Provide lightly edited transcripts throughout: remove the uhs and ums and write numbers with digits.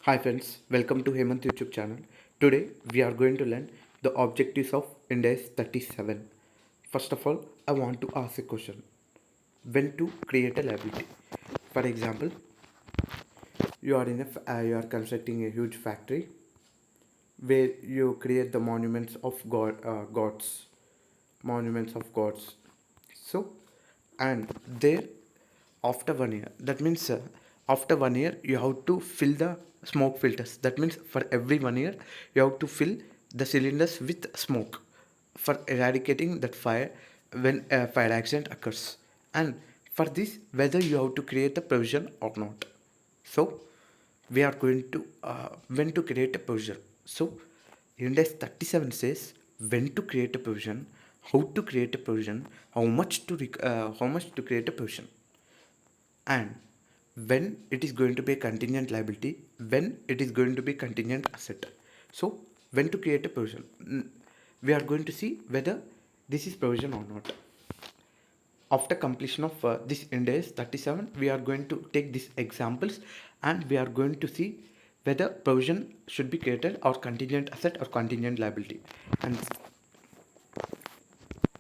Hi friends, welcome to Hemant YouTube channel. Today we are going to learn the objectives of INDAS 37. First of all, I want to ask a question. When to create a liability? For example, you are constructing a huge factory where you create the monuments of monuments of gods. So, and there after 1 year, that means after 1 year you have to fill the smoke filters. That means for every 1 year you have to fill the cylinders with smoke for eradicating that fire when a fire accident occurs. And for this, whether you have to create a provision or not. So we are going to when to create a provision. So index 37 says when to create a provision, how to create a provision, how much to create a provision, and when it is going to be a contingent liability, when it is going to be contingent asset. So when to create a provision, we are going to see whether this is provision or not. After completion of this index 37, we are going to take these examples and we are going to see whether provision should be created or contingent asset or contingent liability.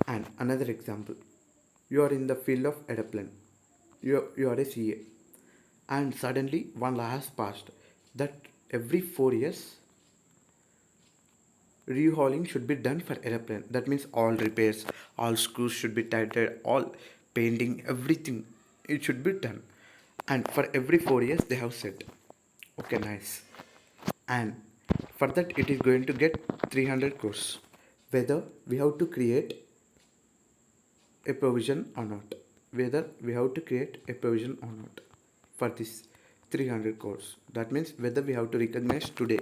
And another example, you are in the field of aeroplane, you are a CA, and suddenly one law has passed that every 4 years rehauling should be done for airplane. That means all repairs, all screws should be tightened, all painting, everything, it should be done. And for every 4 years they have said, okay, nice. And for that it is going to get 300 crores. Whether we have to create a provision or not, whether we have to create a provision or not for this 300 crores. That means whether we have to recognize today,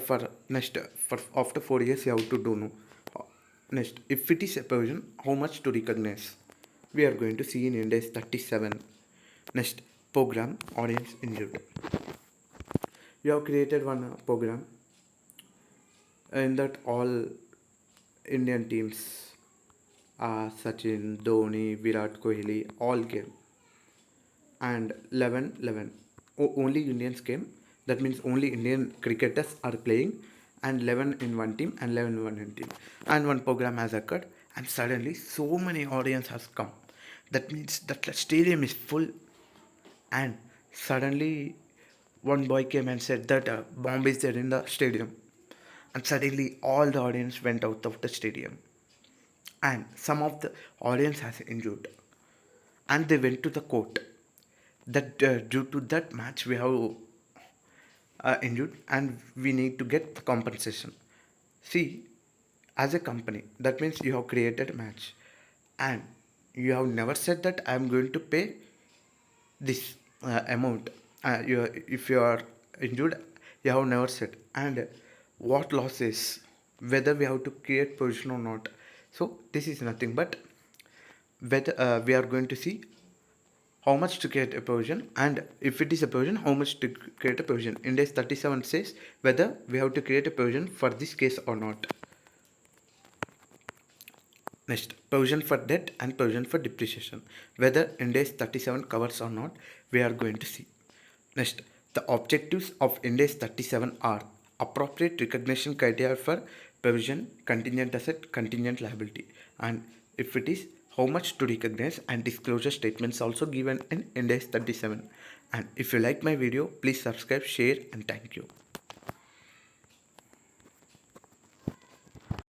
for next for after 4 years you have to do no. Next, if it is a provision, how much to recognize, we are going to see in index 37. Next, program audience injured. You have created one program in that all Indian teams, Sachin, Dhoni, Virat Kohli, all came, and 11 only Indians came. That means only Indian cricketers are playing, and 11 in one team and 11 in one team, and one program has occurred, and suddenly so many audience has come. That means that the stadium is full, and suddenly one boy came and said that bomb is there in the stadium, and suddenly all the audience went out of the stadium, and some of the audience has injured, and they went to the court that due to that match we have injured and we need to get the compensation. See, as a company, that means you have created a match and you have never said that I am going to pay this amount. If you are injured, you have never said. And what loss is, whether we have to create position or not. So this is nothing but whether we are going to see how much to create a provision, and if it is a provision, how much to create a provision. Index 37 says whether we have to create a provision for this case or not. Next, provision for debt and provision for depreciation, whether index 37 covers or not, we are going to see. Next, the objectives of index 37 are appropriate recognition criteria for provision, contingent asset, contingent liability, and if it is, how much to recognize, and disclosure statements also given in index 37. And if you like my video, please subscribe, share, and thank you.